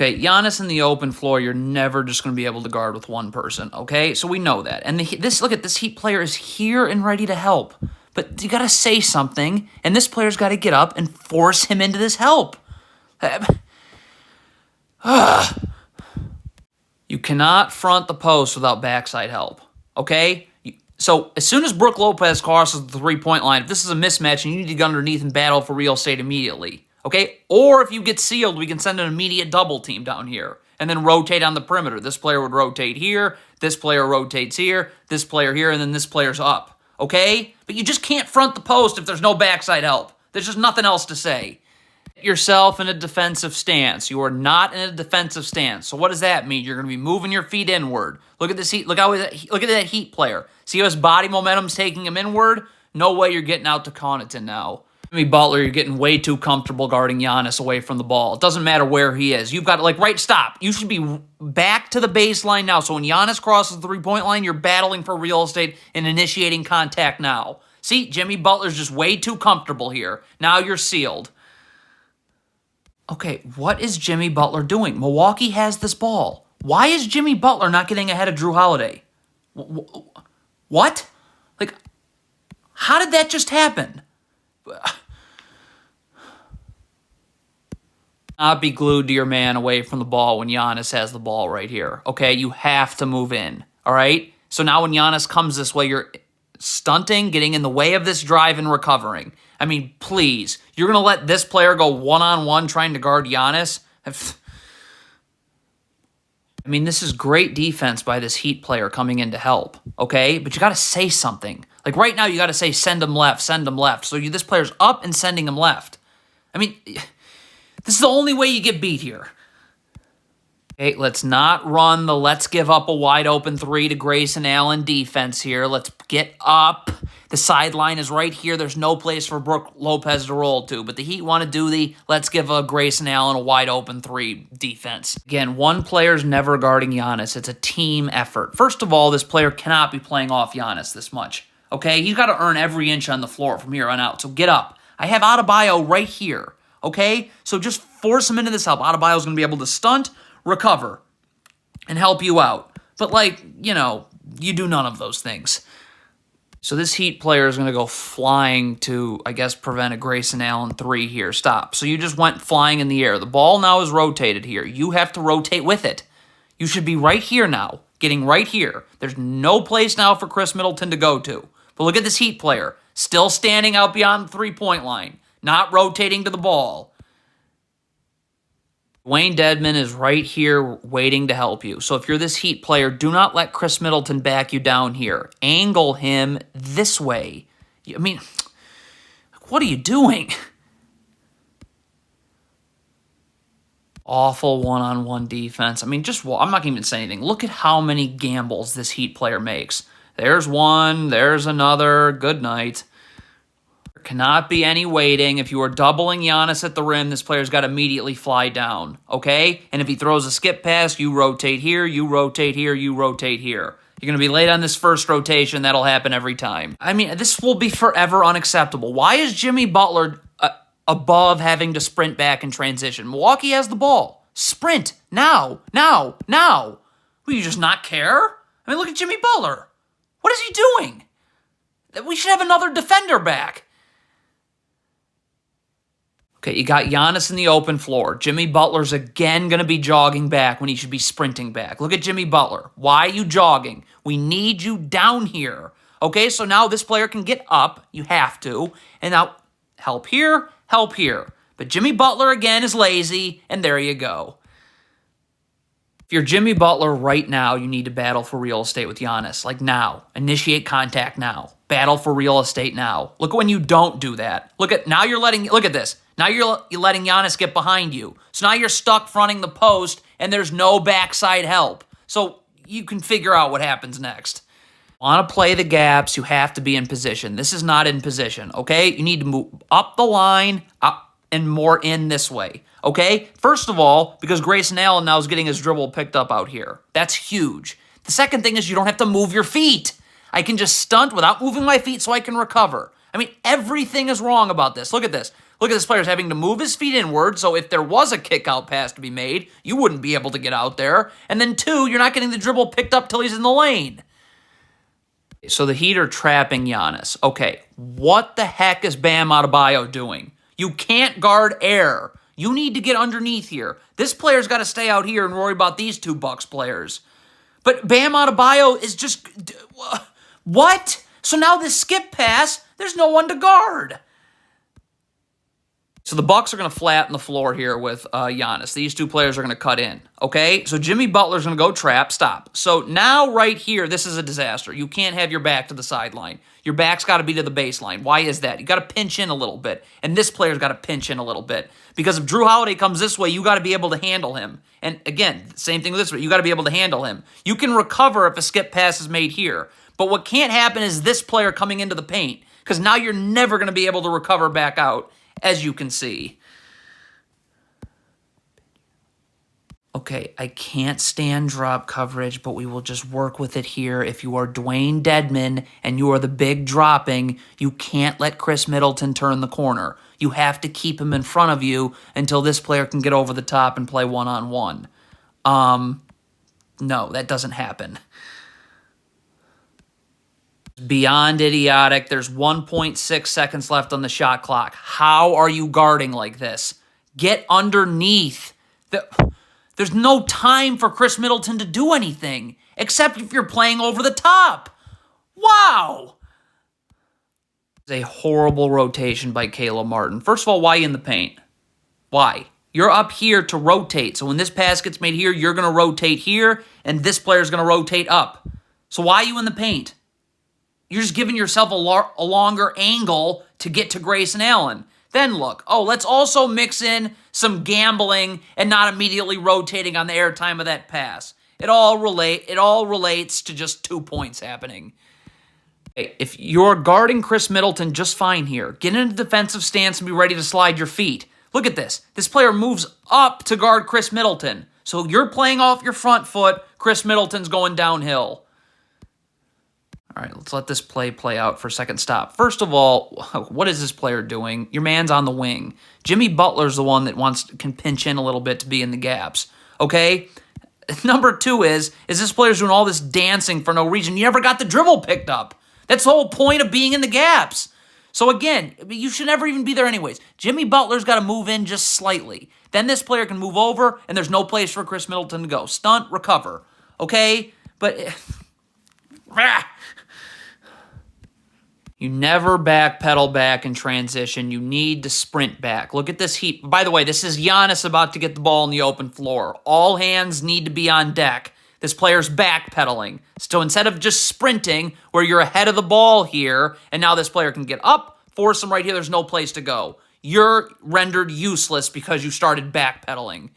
Okay, Giannis in the open floor, you're never just going to be able to guard with one person, okay? So we know that. And look at this Heat player is here and ready to help. But you got to say something, and this player's got to get up and force him into this help. You cannot front the post without backside help, okay? So as soon as Brook Lopez crosses the three-point line, if this is a mismatch and you need to go underneath and battle for real estate immediately, okay? Or if you get sealed, we can send an immediate double team down here and then rotate on the perimeter. This player would rotate here, this player rotates here, this player here, and then this player's up, okay? But you just can't front the post if there's no backside help. There's just nothing else to say. Get yourself in a defensive stance. You are not in a defensive stance. So what does that mean? You're going to be moving your feet inward. Look at this Heat. Look at that Heat player. See how his body momentum's taking him inward? No way you're getting out to Connaughton now. Jimmy Butler, you're getting way too comfortable guarding Giannis away from the ball. It doesn't matter where he is. You've got to, stop. You should be back to the baseline now. So when Giannis crosses the three-point line, you're battling for real estate and initiating contact now. See, Jimmy Butler's just way too comfortable here. Now you're sealed. Okay, what is Jimmy Butler doing? Milwaukee has this ball. Why is Jimmy Butler not getting ahead of Drew Holiday? What? How did that just happen? Not be glued to your man away from the ball when Giannis has the ball right here. Okay, you have to move in. All right? So now when Giannis comes this way, you're stunting, getting in the way of this drive and recovering. I mean, please. You're going to let this player go one-on-one trying to guard Giannis? I mean, this is great defense by this Heat player coming in to help, okay? But you got to say something. Right now, you got to say, send him left, send him left. So this player's up and sending him left. I mean, this is the only way you get beat here. Okay, let's not run the let's give up a wide open three to Grayson Allen defense here. Let's get up. The sideline is right here. There's no place for Brook Lopez to roll to. But the Heat want to do the let's give a Grayson Allen a wide open three defense. Again, one player's never guarding Giannis. It's a team effort. First of all, this player cannot be playing off Giannis this much. Okay, he's got to earn every inch on the floor from here on out. So get up. I have Adebayo right here. Okay, so just force him into this help. Adebayo's going to be able to stunt, recover, and help you out. But you do none of those things. So this Heat player is going to go flying to, I guess, prevent a Grayson Allen three here. Stop. So you just went flying in the air. The ball now is rotated here. You have to rotate with it. You should be right here now, getting right here. There's no place now for Chris Middleton to go to. But look at this Heat player, still standing out beyond the three-point line, not rotating to the ball. Wayne Dedmon is right here waiting to help you. So if you're this Heat player, do not let Chris Middleton back you down here. Angle him this way. I mean, what are you doing? Awful one-on-one defense. I mean, I'm not even saying anything. Look at how many gambles this Heat player makes. There's one, there's another. Good night. Cannot be any waiting. If you are doubling Giannis at the rim, this player's got to immediately fly down, okay? And if he throws a skip pass, you rotate here, you rotate here, you rotate here. You're going to be late on this first rotation. That'll happen every time. I mean, this will be forever unacceptable. Why is Jimmy Butler above having to sprint back in transition? Milwaukee has the ball. Sprint. Now. Will you just not care? I mean, look at Jimmy Butler. What is he doing? We should have another defender back. Okay, you got Giannis in the open floor. Jimmy Butler's again going to be jogging back when he should be sprinting back. Look at Jimmy Butler. Why are you jogging? We need you down here. Okay, so now this player can get up. You have to. And now help here, help here. But Jimmy Butler again is lazy, and there you go. If you're Jimmy Butler right now, you need to battle for real estate with Giannis. Now. Initiate contact now. Battle for real estate now. Look at when you don't do that. Look at this. Now you're letting Giannis get behind you. So now you're stuck fronting the post, and there's no backside help. So you can figure out what happens next. Want to play the gaps, you have to be in position. This is not in position, okay? You need to move up the line, up and more in this way, okay? First of all, because Grayson Allen now is getting his dribble picked up out here. That's huge. The second thing is you don't have to move your feet. I can just stunt without moving my feet so I can recover. I mean, everything is wrong about this. Look at this. Look at this player's having to move his feet inward, so if there was a kick-out pass to be made, you wouldn't be able to get out there. And then 2, you're not getting the dribble picked up till he's in the lane. So the Heat are trapping Giannis. Okay, what the heck is Bam Adebayo doing? You can't guard air. You need to get underneath here. This player's got to stay out here and worry about these 2 Bucks players. But Bam Adebayo is just... What? So now this skip pass, there's no one to guard. So the Bucks are going to flatten the floor here with Giannis. These 2 players are going to cut in, okay? So Jimmy Butler's going to go trap. Stop. So now right here, this is a disaster. You can't have your back to the sideline. Your back's got to be to the baseline. Why is that? You got to pinch in a little bit, and this player's got to pinch in a little bit. Because if Drew Holiday comes this way, you got to be able to handle him. And again, same thing with this way. You got to be able to handle him. You can recover if a skip pass is made here. But what can't happen is this player coming into the paint, because now you're never going to be able to recover back out, as you can see. Okay, I can't stand drop coverage, but we will just work with it here. If you are Dwayne Dedman and you are the big dropping, you can't let Chris Middleton turn the corner. You have to keep him in front of you until this player can get over the top and play one-on-one. No, that doesn't happen. Beyond idiotic. There's 1.6 seconds left on the shot clock. How are you guarding like this? Get underneath. There's no time for Chris Middleton to do anything, except if you're playing over the top. Wow. It's a horrible rotation by Caleb Martin. First of all, why in the paint? Why? You're up here to rotate. So when this pass gets made here, you're going to rotate here, and this player's going to rotate up. So why are you in the paint? You're just giving yourself a longer angle to get to Grayson Allen. Then look, let's also mix in some gambling and not immediately rotating on the airtime of that pass. It all relates to just 2 points happening. If you're guarding Chris Middleton just fine here, get in a defensive stance and be ready to slide your feet. Look at this. This player moves up to guard Chris Middleton. So you're playing off your front foot. Chris Middleton's going downhill. All right, let's let this play out for a second. Stop. First of all, what is this player doing? Your man's on the wing. Jimmy Butler's the one that can pinch in a little bit to be in the gaps, okay? Number 2 is this player's doing all this dancing for no reason. You never got the dribble picked up. That's the whole point of being in the gaps. So again, you should never even be there anyways. Jimmy Butler's got to move in just slightly. Then this player can move over, and there's no place for Chris Middleton to go. Stunt, recover, okay? But... You never backpedal back in transition. You need to sprint back. Look at this Heat. By the way, this is Giannis about to get the ball in the open floor. All hands need to be on deck. This player's backpedaling. So instead of just sprinting, where you're ahead of the ball here, and now this player can get up, force him right here, there's no place to go. You're rendered useless because you started backpedaling.